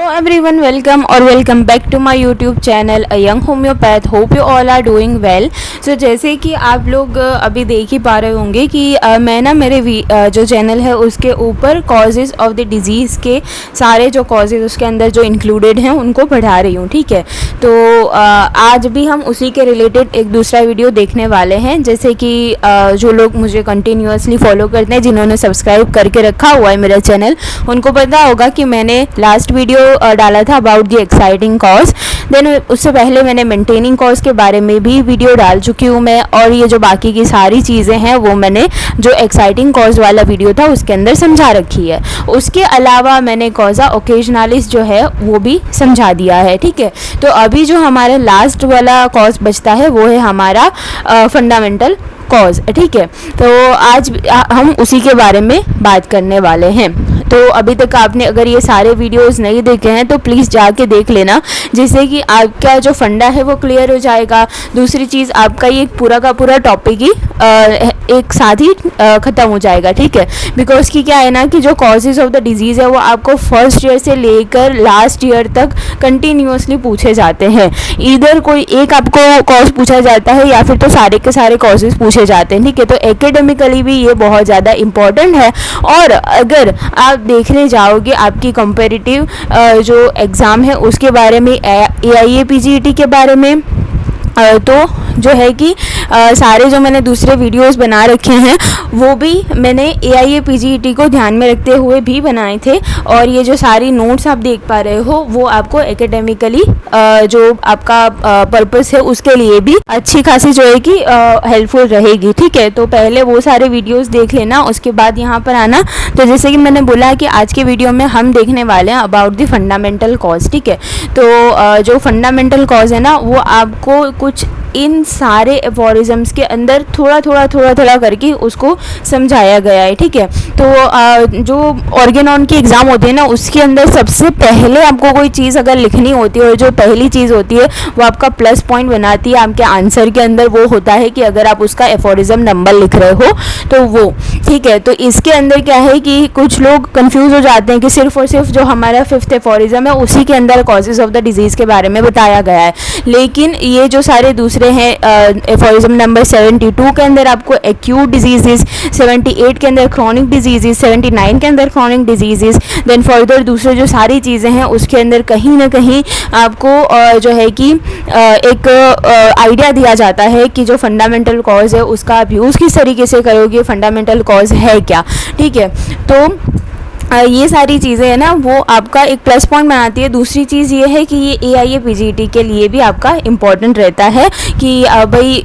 Hello everyone, welcome और welcome back to my YouTube channel a young homeopath. Hope you all are doing well. So जैसे कि आप लोग अभी देख ही पा रहे होंगे कि मैं ना मेरे जो चैनल है उसके ऊपर कॉजेज़ ऑफ द डिज़ीज़ के सारे जो कॉजेज़ उसके अंदर जो इंक्लूडेड हैं उनको पढ़ा रही हूँ। ठीक है, तो आज भी हम उसी के रिलेटेड एक दूसरा वीडियो देखने वाले हैं। जैसे कि जो लोग मुझे कंटिन्यूसली फॉलो करते हैं, जिन्होंने सब्सक्राइब करके रखा हुआ है मेरा चैनल, उनको पता होगा कि मैंने लास्ट वीडियो डाला था अबाउट द एक्साइटिंग कॉज। देन उससे पहले मैंने मेंटेनिंग कॉज के बारे में भी वीडियो डाल चुकी हूँ मैं, और ये जो बाकी की सारी चीज़ें हैं वो मैंने जो एक्साइटिंग कॉज वाला वीडियो था उसके अंदर समझा रखी है। उसके अलावा मैंने कॉजा ओकेजनालिस जो है वो भी समझा दिया है। ठीक है, तो अभी जो हमारा लास्ट वाला कॉज बचता है वो है हमारा फंडामेंटल कॉज। ठीक है, तो आज हम उसी के बारे में बात करने वाले हैं। तो अभी तक आपने अगर ये सारे वीडियोस नहीं देखे हैं तो प्लीज़ जाके देख लेना, जिससे कि आपका जो फंडा है वो क्लियर हो जाएगा। दूसरी चीज़, आपका ये पूरा का पूरा टॉपिक ही एक साथ ही ख़त्म हो जाएगा। ठीक है, बिकॉज कि क्या है ना कि जो कॉजेज़ ऑफ द डिजीज़ है वो आपको फर्स्ट ईयर से लेकर लास्ट ईयर तक कंटिन्यूसली पूछे जाते हैं। इधर कोई एक आपको कॉज पूछा जाता है या फिर तो सारे के सारे कॉजेज़ पूछे जाते हैं। ठीक है, तो एकेडमिकली भी ये बहुत ज़्यादा इम्पॉर्टेंट है। और अगर आप देखने जाओगे आपकी कंपैरेटिव जो एग्ज़ाम है उसके बारे में, AIA PGET के बारे में, तो जो है कि सारे जो मैंने दूसरे वीडियोस बना रखे हैं वो भी मैंने AIA PGET को ध्यान में रखते हुए भी बनाए थे। और ये जो सारी नोट्स आप देख पा रहे हो वो आपको एकेडमिकली जो आपका पर्पस है उसके लिए भी अच्छी खासी जो है कि हेल्पफुल रहेगी। ठीक है, तो पहले वो सारे वीडियोस देख लेना, उसके बाद यहाँ पर आना। तो जैसे कि मैंने बोला कि आज के वीडियो में हम देखने वाले हैं अबाउट द फंडामेंटल कॉज। ठीक है, तो जो फंडामेंटल कॉज है ना वो आपको कुछ इन सारे एफोरिज्म्स के अंदर थोड़ा थोड़ा करके उसको समझाया गया है। ठीक है, तो जो ऑर्गेनॉन की एग्ज़ाम होती है ना उसके अंदर सबसे पहले आपको कोई चीज़ अगर लिखनी होती है और जो पहली चीज़ होती है वो आपका प्लस पॉइंट बनाती है आपके आंसर के अंदर, वो होता है कि अगर आप उसका एफोरिज्म नंबर लिख रहे हो तो वो। ठीक है, तो इसके अंदर क्या है कि कुछ लोग कंफ्यूज हो जाते हैं कि सिर्फ और सिर्फ जो हमारा 5th एफोरिज्म है उसी के अंदर कॉजेज ऑफ द डिजीज़ के बारे में बताया गया है, लेकिन ये जो सारे दूसरे हैं एफोरिज्म नंबर 72 के अंदर आपको एक्यूट डिजीजेस, 78 के अंदर क्रॉनिक डिजीजेस, 79 के अंदर क्रॉनिक डिजीजेस, देन फर्दर दूसरे जो सारी चीज़ें हैं उसके अंदर कहीं ना कहीं आपको जो है कि एक आइडिया दिया जाता है कि जो फंडामेंटल कॉज है उसका आप यूज़ किस तरीके से करोगे, फंडामेंटल कॉज है क्या। ठीक है, तो ये सारी चीज़ें हैं ना वो आपका एक प्लस पॉइंट बनाती है। दूसरी चीज़ ये है कि ये AIA PGET के लिए भी आपका इम्पॉर्टेंट रहता है कि भाई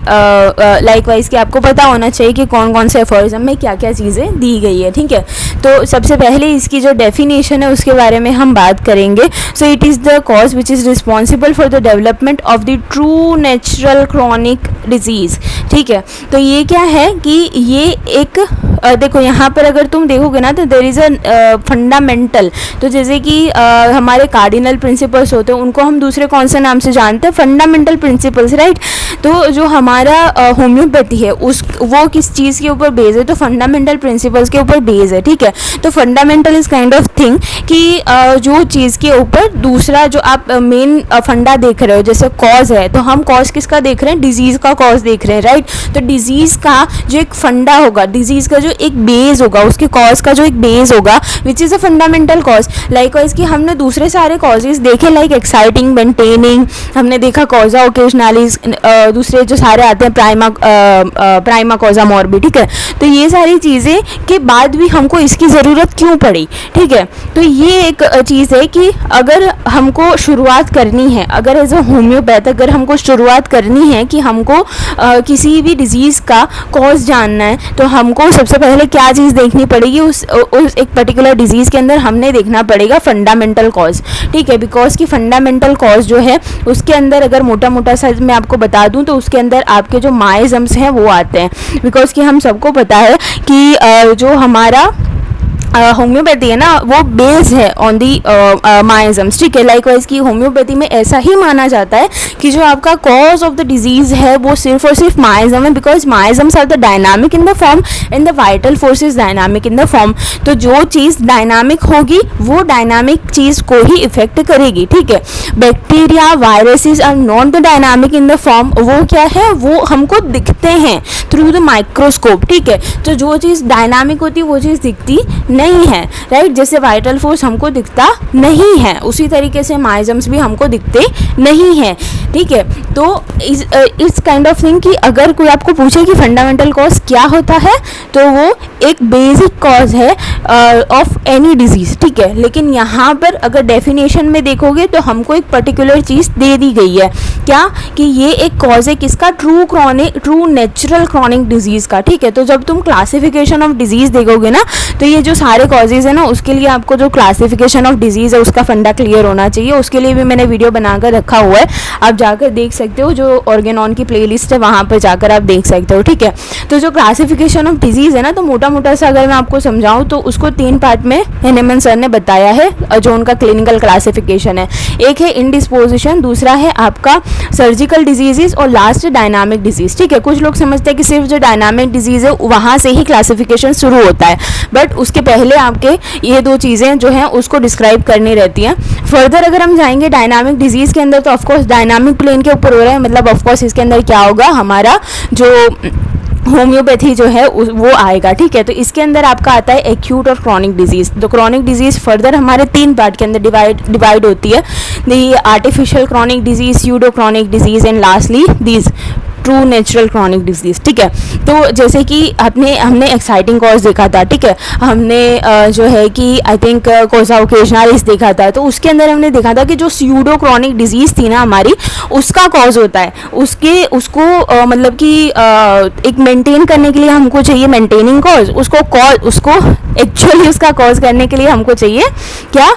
लाइकवाइज कि आपको पता होना चाहिए कि कौन कौन से एफोरिज्म में क्या क्या चीज़ें दी गई है। ठीक है, तो सबसे पहले इसकी जो डेफिनेशन है उसके बारे में हम बात करेंगे। So it is the cause which is responsible for the development of the true natural chronic disease. ठीक है, तो ये क्या है कि ये एक देखो यहाँ पर अगर तुम देखोगे ना तो देयर इज़ अ फंडामेंटल, तो जैसे कि हमारे कार्डिनल प्रिंसिपल्स होते हैं उनको हम दूसरे कौन से नाम से जानते हैं, फंडामेंटल प्रिंसिपल्स, राइट। तो जो हमारा होम्योपैथी है उस वो किस चीज़ के ऊपर बेस है, तो फंडामेंटल प्रिंसिपल्स के ऊपर बेस है। ठीक है, तो fundamental is kind of thing कि जो चीज़ के ऊपर दूसरा जो आप मेन फंडा देख रहे हो, जैसे कॉज है तो हम कॉज किसका देख रहे हैं, डिजीज़ का कॉज देख रहे हैं, राइट। तो डिजीज़ का जो एक फंडा होगा, डिजीज़ का जो एक बेस होगा, उसके कॉज का जो एक बेस होगा विच is a fundamental cause. Likewise कि हमने दूसरे सारे कॉजेज देखे लाइक एक्साइटिंग, मेंटेनिंग, हमने देखा कॉजा ओकेजनालिस, दूसरे जो सारे आते हैं प्राइमा कॉजा मॉर्बी। ठीक है, तो ये सारी चीज़ें के बाद भी हमको इसकी ज़रूरत क्यों पड़ी। ठीक है, तो ये एक चीज़ है कि अगर हमको शुरुआत करनी है, अगर एज अ होम्योपैथ अगर हमको शुरुआत करनी है कि हमको किसी भी डिजीज़ का कॉज जानना है तो हमको सबसे पहले क्या चीज़ देखनी पड़ेगी, उस एक पर्टिकुलर डिजीज़ के अंदर हमने देखना पड़ेगा फंडामेंटल कॉज। ठीक है, बिकॉज कि फंडामेंटल कॉज जो है उसके अंदर अगर मोटा सा मैं आपको बता दूं तो उसके अंदर आपके जो माइजम्स हैं वो आते हैं। बिकॉज कि हम सबको पता है कि जो हमारा होम्योपैथी है ना वो बेस है ऑन दी माइजम्स, ठीक है। लाइकवाइज की होम्योपैथी में ऐसा ही माना जाता है कि जो आपका कॉज ऑफ द डिजीज है वो सिर्फ और सिर्फ माइजम है, because miasms are the dynamic in the form and the vital force is dynamic in the form. तो जो चीज़ डायनामिक होगी वो डायनामिक चीज़ को ही इफेक्ट करेगी, ठीक है। Bacteria viruses are not the dynamic in the form, वो क्या है, वो हमको दिखते हैं थ्रू द माइक्रोस्कोप, ठीक है। तो जो चीज़ डायनामिक होती है वो चीज़ दिखती नहीं है, राइट। जैसे वाइटल फोर्स हमको दिखता नहीं है उसी तरीके से माइजम्स भी हमको दिखते नहीं है, ठीक है। तो इस काइंड ऑफ थिंग कि अगर कोई आपको पूछे कि फंडामेंटल कॉज क्या होता है तो वो एक बेसिक कॉज है ऑफ एनी डिजीज, ठीक है। लेकिन यहाँ पर अगर डेफिनेशन में देखोगे तो हमको एक पर्टिकुलर चीज़ दे दी गई है, क्या कि ये एक कॉज है किसका, ट्रू नेचुरल क्रॉनिक डिजीज का, ठीक है। तो जब तुम क्लासिफिकेशन ऑफ डिजीज देखोगे ना तो ये जो सारे कॉजेज है ना उसके लिए आपको जो क्लासिफिकेशन ऑफ डिजीज है उसका फंडा क्लियर होना चाहिए। उसके लिए भी मैंने वीडियो बनाकर रखा हुआ है, आप जाकर देख सकते हो, जो ऑर्गेनॉन की प्लेलिस्ट है वहाँ पर जाकर आप देख सकते हो, ठीक है। तो जो क्लासिफिकेशन ऑफ डिजीज है ना, तो मोटा मोटा सा अगर मैं आपको समझाऊँ तो उसको 3 पार्ट में हेनेमन सर ने बताया है जो उनका क्लिनिकल क्लासिफिकेशन है। एक है इंडिस्पोजिशन, दूसरा है आपका सर्जिकल डिजीजेस और लास्ट डायनामिक डिजीज, ठीक है। कुछ लोग समझते हैं कि सिर्फ जो डायनामिक डिजीज है वहाँ से ही क्लासिफिकेशन शुरू होता है, बट उसके पहले आपके ये 2 चीज़ें जो हैं उसको डिस्क्राइब करनी रहती हैं। फर्दर अगर हम जाएंगे डायनामिक डिजीज़ के अंदर तो ऑफकोर्स डायनामिक प्लेन के ऊपर हो रहा है, मतलब ऑफकोर्स इसके अंदर क्या होगा, हमारा जो होम्योपैथी जो है वो आएगा, ठीक है। तो इसके अंदर आपका आता है एक्यूट और क्रॉनिक डिजीज़। तो क्रॉनिक डिजीज़ फर्दर हमारे 3 पार्ट के अंदर डिवाइड होती है, the artificial chronic disease, pseudo chronic disease and lastly these true natural chronic disease, ठीक है। तो जैसे कि हमने एक्साइटिंग कॉज देखा था, ठीक है। हमने जो है कि आई थिंक कोजा ओकेजनलिस देखा था, तो उसके अंदर हमने देखा था कि जो स्यूडो क्रॉनिक डिजीज थी ना हमारी, उसका कॉज होता है उसको मतलब कि एक मेंटेन करने के लिए हमको चाहिए मेंटेनिंग कॉज, उसको एक्चुअली उसका कॉज करने के लिए हमको चाहिए क्या,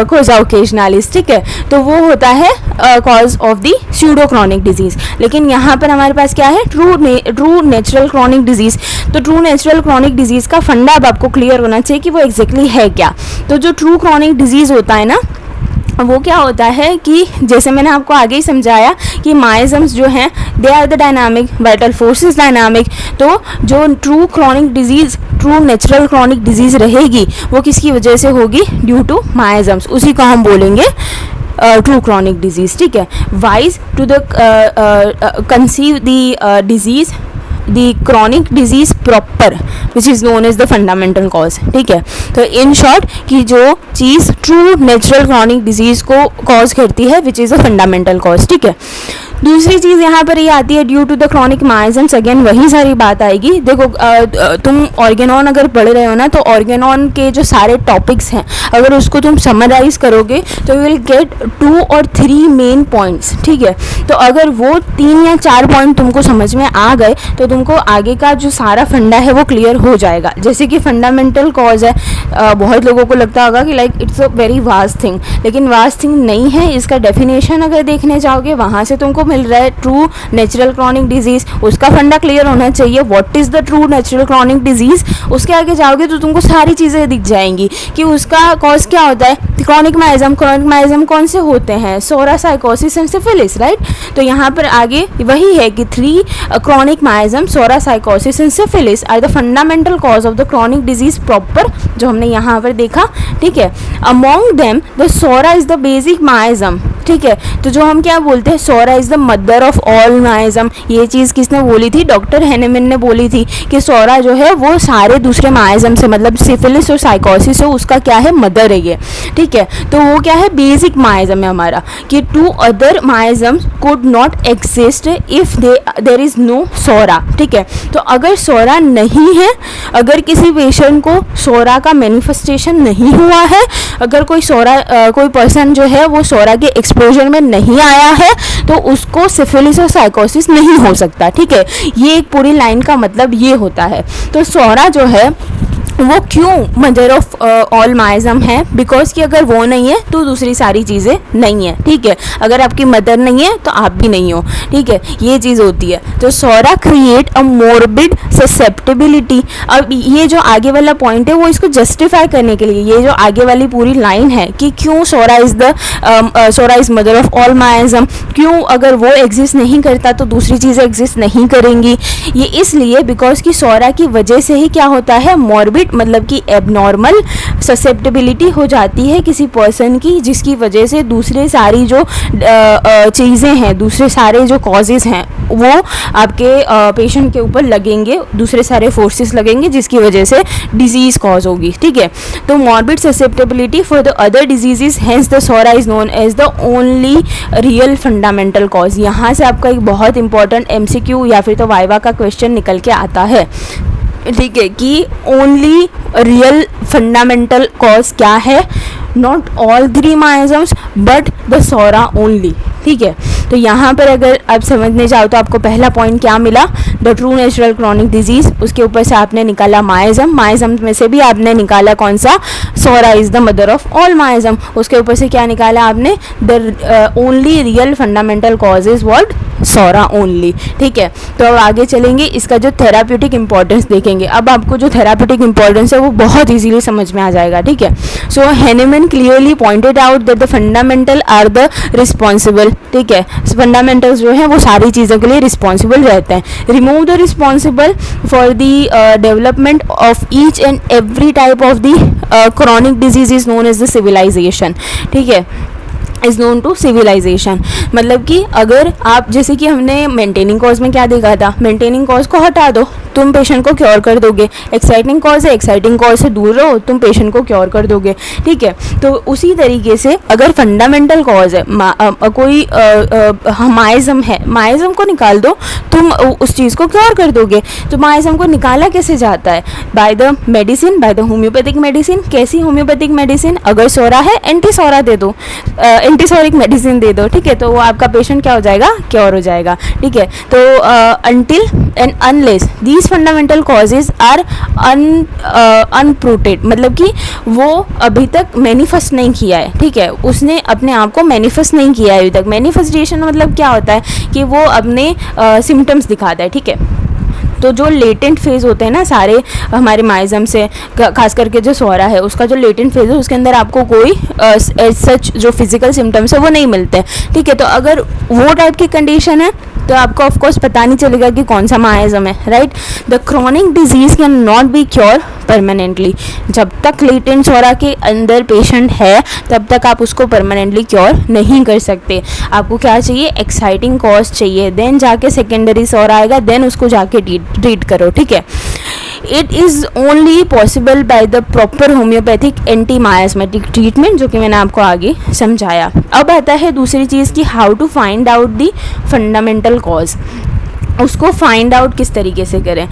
कोजा ओकेजनलिस, ठीक है। तो वो होता है cause of the pseudo chronic disease. लेकिन यहाँ पर हमारे पास क्या है, ट्रू नेचुरल क्रॉनिक डिजीज। तो ट्रू नेचुरल क्रॉनिक डिजीज का फंडा अब आपको क्लियर होना चाहिए कि वो एग्जैक्टली है क्या। तो जो ट्रू क्रॉनिक डिजीज होता है ना वो क्या होता है कि जैसे मैंने आपको आगे ही समझाया कि माइजम्स जो हैं they are the dynamic, vital force is dynamic. तो जो true chronic disease, true natural chronic disease रहेगी वो किसकी वजह से होगी, ड्यू टू माइजम्स, उसी को हम बोलेंगे ट्रू क्रॉनिक डिजीज़, ठीक है। Wise to the conceive the disease the chronic disease proper which is known as the fundamental cause, ठीक है। तो इन शॉर्ट कि जो चीज़ ट्रू नेचुरल क्रॉनिक डिजीज को कॉज करती है which is a fundamental cause, ठीक है। दूसरी चीज़ यहाँ पर ये आती है due to the chronic miasms, again वही सारी बात आएगी। देखो तुम ऑर्गेनॉन अगर पढ़ रहे हो ना तो ऑर्गेनॉन के जो सारे टॉपिक्स हैं अगर उसको तुम समराइज करोगे तो यू विल गेट 2 और 3 मेन पॉइंट्स, ठीक है। तो अगर वो 3 या 4 पॉइंट तुमको समझ में आ गए तो तुमको आगे का जो सारा फंडा है वो क्लियर हो जाएगा। जैसे कि फंडामेंटल कॉज है, बहुत लोगों को लगता होगा कि like it's a very vast thing, लेकिन वास्ट थिंग नहीं है। इसका डेफिनेशन अगर देखने जाओगे वहाँ से तुमको मिल रहा है ट्रू नेचुरल क्रॉनिक डिजीज, उसका फंडा क्लियर होना चाहिए, what is the true natural chronic disease. उसके आगे जाओगे तो तुमको सारी चीज़ें दिख जाएंगी कि उसका कॉज क्या होता है, क्रॉनिक माइजम कौन से होते हैं, psora sycosis and syphilis, right. तो यहाँ पर आगे वही है कि 3 chronic miasm, psora sycosis and syphilis are the fundamental cause of the chronic disease proper, जो हमने यहाँ पर देखा, ठीक है। Among them the psora is the basic miasm, ठीक है। तो जो हम क्या बोलते हैं, psora is the mother of all miasm. ये चीज़ किसने बोली थी, डॉक्टर हेनेमन ने बोली थी कि सोरा जो है वो सारे दूसरे माइजम से, मतलब सिफिलिस और साइकोसिस हो, उसका क्या है, मदर है ये, ठीक है। तो वो क्या है, बेसिक माइजम है हमारा, कि 2 other miasm could not exist if there is no psora, ठीक है। तो अगर सोरा नहीं है, अगर किसी पेशेंट को सोरा का मैनिफेस्टेशन नहीं हुआ है, अगर कोई पर्सन जो है वो सोरा के एक्सपोजर में नहीं आया है तो उसको सिफिलिस और साइकोसिस नहीं हो सकता, ठीक है। ये एक पूरी लाइन का मतलब ये होता है। तो सोरा जो है वो क्यों मदर ऑफ ऑल माइजम है, बिकॉज कि अगर वो नहीं है तो दूसरी सारी चीज़ें नहीं है, ठीक है। अगर आपकी मदर नहीं है तो आप भी नहीं हो, ठीक है, ये चीज़ होती है। तो सोरा क्रिएट अ मोरबिड ससेप्टेबिलिटी। अब ये जो आगे वाला पॉइंट है वो इसको जस्टिफाई करने के लिए, ये जो आगे वाली पूरी लाइन है कि क्यों psora is mother of all miasm, क्यों अगर वो एग्जिस्ट नहीं करता तो दूसरी चीज़ें एग्जिस्ट नहीं करेंगी, ये इसलिए बिकॉज कि सोरा की वजह से ही क्या होता है, मॉर्बिड मतलब कि एबनॉर्मल ससेप्टेबिलिटी हो जाती है किसी पर्सन की, जिसकी वजह से दूसरे सारी जो चीज़ें हैं, दूसरे सारे जो कॉजेज़ हैं वो आपके पेशेंट के ऊपर लगेंगे, दूसरे सारे फोर्सेस लगेंगे जिसकी वजह से डिजीज़ कॉज होगी, ठीक है। तो morbid susceptibility for the other diseases, hence the psora is known as the only real fundamental cause. यहाँ से आपका एक बहुत इंपॉर्टेंट एमसीक्यू या फिर तो वाइवा का क्वेश्चन निकल के आता है, ठीक है, कि ओनली रियल फंडामेंटल कॉज क्या है, not all three miasms but the psora only, ठीक है। तो यहाँ पर अगर आप समझने जाओ तो आपको पहला पॉइंट क्या मिला, the true natural chronic disease, उसके ऊपर से आपने निकाला माइजम, माइजम में से भी आपने निकाला कौन सा, psora is the mother of all miasm, उसके ऊपर से क्या निकाला आपने, the only real fundamental cause is what, psora only, ठीक है। तो अब आगे चलेंगे, इसका जो थेराप्यूटिक इंपॉर्टेंस देखेंगे। अब आपको जो थेराप्यूटिक इंपॉर्टेंस है वो बहुत इजीली समझ में आ जाएगा, ठीक है। So Hahnemann clearly pointed out that the fundamental are the responsible, ठीक है, फंडामेंटल्स जो है वो सारी चीज़ों के लिए रिस्पॉन्सिबल रहते हैं। Remove the responsible for the development of each and every type of the chronic disease is known as the civilisation, ठीक है, इज़ नोन टू सिविलाइजेशन। मतलब कि अगर आप, जैसे कि हमने मेंटेनिंग कॉज में क्या देखा था, मेंटेनिंग कॉज को हटा दो तुम पेशेंट को क्योर कर दोगे, एक्साइटिंग कॉज है, एक्साइटिंग कॉज से दूर रहो तुम पेशेंट को क्योर कर दोगे, ठीक है। तो उसी तरीके से अगर फंडामेंटल कॉज है, कोई माइजम है, माइजम को निकाल दो तुम उस चीज़ को क्योर कर दोगे। तो माइजम को निकाला कैसे जाता है, by the medicine, by the homeopathic medicine. कैसी होम्योपैथिक मेडिसिन, अगर सोरा है एंटी सोरा दे दो, एंटीसोरिक मेडिसिन दे दो, ठीक है, तो वो आपका पेशेंट क्या हो जाएगा, क्योर हो जाएगा, ठीक है। तो until and unless these fundamental causes are uprooted, मतलब कि वो अभी तक मैनिफेस्ट नहीं किया है, ठीक है, उसने अपने आप को मैनिफेस्ट नहीं किया है अभी तक। मैनिफेस्टेशन मतलब क्या होता है कि वो अपने सिम्टम्स दिखाता है, ठीक है। तो जो लेटेंट फेज़ होते हैं ना सारे हमारे माइजम से, खास करके जो सोरा है उसका जो लेटेंट फेज़ है उसके अंदर आपको कोई सच जो फिजिकल सिम्टम्स है वो नहीं मिलते हैं, ठीक है। तो अगर वो टाइप की कंडीशन है तो आपको ऑफ कोर्स पता नहीं चलेगा कि कौन सा माइजम है, right. The chronic disease can not be cure permanently. जब तक लेटेंट सोरा के अंदर पेशेंट है तब तक आप उसको परमानेंटली क्योर नहीं कर सकते। आपको क्या चाहिए, एक्साइटिंग कॉज चाहिए, देन जाके सेकेंडरी सोरा आएगा, देन उसको जाके ट्रीट करो, ठीक है। It is only possible by the proper homeopathic anti miasmatic treatment, जो कि मैंने आपको आगे समझाया। अब आता है दूसरी चीज़ कि how to find out the fundamental cause. उसको फाइंड आउट किस तरीके से करें,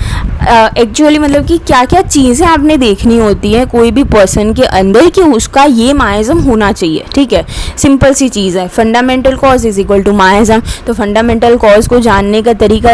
एक्चुअली मतलब कि क्या क्या चीज़ें आपने देखनी होती है कोई भी पर्सन के अंदर कि उसका ये माइजम होना चाहिए, ठीक है। सिंपल सी चीज़ है, fundamental cause is equal to miasm. तो फंडामेंटल कॉज को जानने का तरीका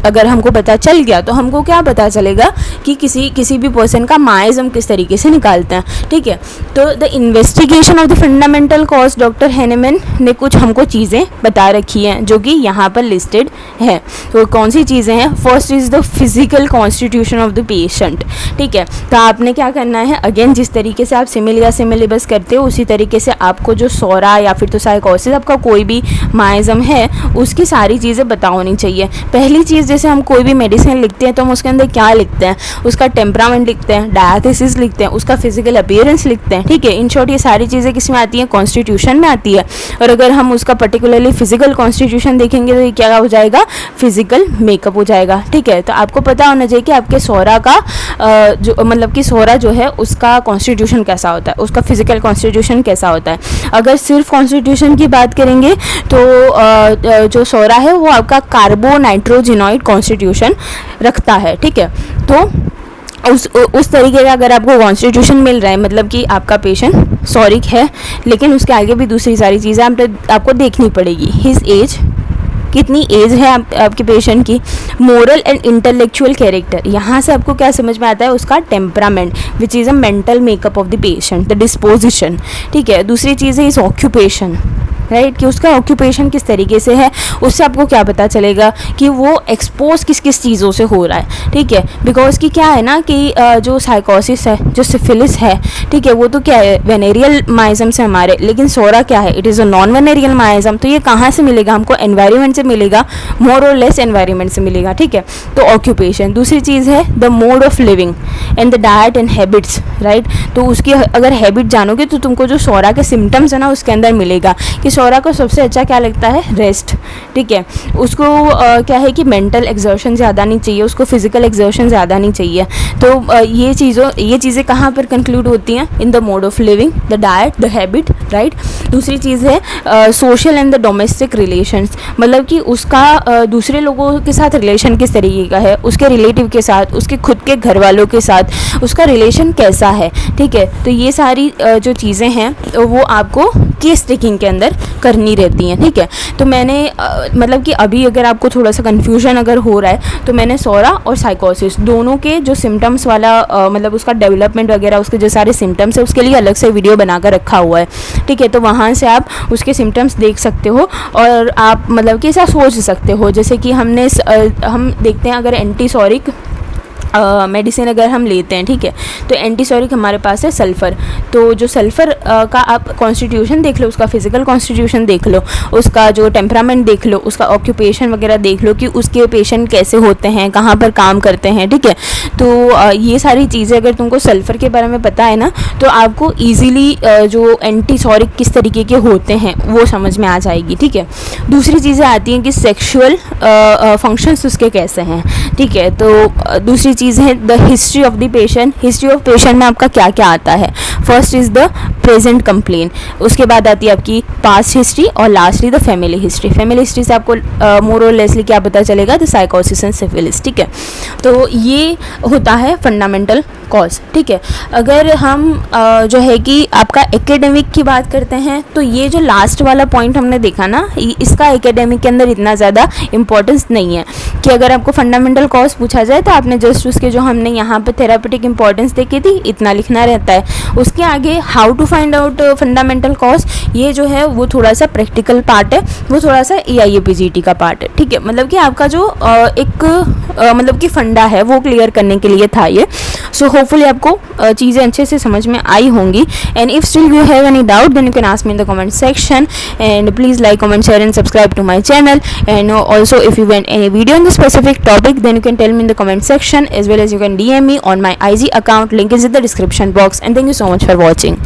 अगर हमको पता चल गया तो हमको क्या पता चलेगा कि किसी भी पर्सन का माइजम किस तरीके से निकालते हैं, ठीक है। तो the investigation of the fundamental cause, doctor Hahnemann ने कुछ हमको चीज़ें बता रखी हैं जो कि यहाँ पर लिस्टेड है। तो कौन सी चीज़ें हैं, first is the physical constitution of the patient, ठीक है। तो आपने क्या करना है, अगेन जिस तरीके से आप सिमिल या सिमिलिबस करते हो उसी तरीके से आपको जो सोरा या फिर तो साइकोसिस आपका कोई भी माइजम है उसकी सारी चीज़ें बता होनी चाहिए। पहली चीज़, जैसे हम कोई भी मेडिसिन लिखते हैं तो हम उसके अंदर क्या लिखते हैं, उसका टेम्परामेंट लिखते हैं, डायथेसिस लिखते हैं, उसका फिजिकल अपीयरेंस लिखते हैं, ठीक है। इन शॉर्ट ये सारी चीज़ें किस में आती हैं, कॉन्स्टिट्यूशन में आती है। और अगर हम उसका पर्टिकुलरली फिजिकल कॉन्स्टिट्यूशन देखेंगे तो ये क्या हो जाएगा, फिजिकल मेकअप हो जाएगा, ठीक है। तो आपको पता होना चाहिए कि आपके सोरा का जो मतलब कि सोरा जो है उसका कॉन्स्टिट्यूशन कैसा होता है, उसका फिजिकल कॉन्स्टिट्यूशन कैसा होता है। अगर सिर्फ कॉन्स्टिट्यूशन की बात करेंगे तो जो सोरा है वो आपका कार्बोनाइट्रोजिनॉइड कॉन्स्टिट्यूशन रखता है, ठीक है। तो उस तरीके का अगर आपको कॉन्स्टिट्यूशन मिल रहा है मतलब कि आपका पेशेंट सॉरिक है, लेकिन उसके आगे भी दूसरी सारी चीज़ें आपको देखनी पड़ेगी। हिज एज, कितनी एज है आपके पेशेंट की, मोरल एंड इंटेलेक्चुअल कैरेक्टर, यहाँ से आपको क्या समझ में आता है, उसका temperament which is a mental makeup of the patient, the disposition, ठीक है। दूसरी चीज़ है इस ऑक्यूपेशन, राइट, कि उसका ऑक्यूपेशन किस तरीके से है, उससे आपको क्या पता चलेगा कि वो एक्सपोज किस किस चीज़ों से हो रहा है, ठीक है। बिकॉज कि क्या है ना कि जो साइकोसिस है, जो सिफिलिस है, ठीक है, वो तो क्या है, वेनेरियल माइजम से हमारे, लेकिन सोरा क्या है, it is a non venereal miasm. तो ये कहाँ से मिलेगा हमको, एनवायरनमेंट से मिलेगा, मोर और लेस एनवायरनमेंट से मिलेगा, ठीक है। तो ऑक्यूपेशन। दूसरी चीज़ है the mode of living and the diet and habits, right. तो उसकी अगर हैबिट जानोगे तो तुमको जो सोरा के सिम्टम्स है ना उसके अंदर मिलेगा कि सोरा को सबसे अच्छा क्या लगता है, रेस्ट, ठीक है। उसको क्या है कि मेंटल एक्सर्शन ज़्यादा नहीं चाहिए, उसको फिजिकल एक्सर्शन ज़्यादा नहीं चाहिए। तो ये चीज़ें कहाँ पर कंक्लूड होती हैं, in the mode of living, the diet, the habit, right. दूसरी चीज़ है social and the domestic relations, मतलब कि उसका दूसरे लोगों के साथ रिलेशन किस तरीके का है, उसके रिलेटिव के साथ, उसके खुद के घर वालों के साथ उसका रिलेशन कैसा है, ठीक है। तो ये सारी जो चीज़ें हैं वो आपको केस टेकिंग के अंदर करनी रहती हैं, ठीक है। तो मैंने मतलब कि अभी अगर आपको थोड़ा सा कन्फ्यूजन अगर हो रहा है तो मैंने सोरा और साइकोसिस दोनों के जो सिम्टम्स वाला मतलब उसका डेवलपमेंट वगैरह, उसके जो सारे सिम्टम्स है उसके लिए अलग से वीडियो बनाकर रखा हुआ है, ठीक है। तो वहाँ से आप उसके सिम्टम्स देख सकते हो और आप मतलब कि ऐसा सोच सकते हो, जैसे कि हम देखते हैं अगर एंटीसोरिक मेडिसिन अगर हम लेते हैं, ठीक है, तो एंटीसोरिक हमारे पास है सल्फ़र। तो जो सल्फ़र का आप कॉन्स्टिट्यूशन देख लो, उसका फिजिकल कॉन्स्टिट्यूशन देख लो, उसका जो टेम्परामेंट देख लो, उसका ऑक्यूपेशन वगैरह देख लो कि उसके पेशेंट कैसे होते हैं, कहाँ पर काम करते हैं, ठीक है। तो ये सारी चीज़ें अगर तुमको सल्फ़र के बारे में पता है ना तो आपको ईजीली जो एंटीसोरिक किस तरीके के होते हैं वो समझ में आ जाएगी, ठीक है। दूसरी चीज़ें आती हैं कि सेक्शुअल फंक्शंस उसके कैसे हैं, ठीक है। तो दूसरी चीज़ है the history of the patient. History of patient में आपका क्या क्या आता है, first is the present complain, उसके बाद आती है आपकी पास्ट हिस्ट्री और lastly the family history. Family history से आपको मोर और लेसली क्या पता चलेगा, द साइकोसिस एंड सिफिलिस, ठीक है। तो ये होता है फंडामेंटल कॉज, ठीक है। अगर हम जो है कि आपका एकेडमिक की बात करते हैं तो ये जो लास्ट वाला पॉइंट हमने देखा ना, इसका एकेडमिक के अंदर इतना ज़्यादा इंपॉर्टेंस नहीं है कि अगर आपको फंडामेंटल कॉज पूछा जाए तो आपने जस्ट उसके जो हमने यहाँ पे थेरापेटिक इंपॉर्टेंस देखी थी इतना लिखना रहता है। उसके आगे how to find out fundamental cause, ये जो है वो थोड़ा सा प्रैक्टिकल पार्ट है, वो थोड़ा सा AIAPGT का पार्ट है, ठीक है। मतलब कि आपका जो एक मतलब कि फंडा है वो क्लियर करने के लिए था ये। सो होपफुली आपको चीज़ें अच्छे से समझ में आई होंगी। And if still you have any doubt then you can ask me in the comment section and please like, comment, share and subscribe to my channel. And also if you want any video on the specific topic then you can tell me in the comment section, as well as you can DM me on my IG account, link is in the description box. And thank you so much for watching.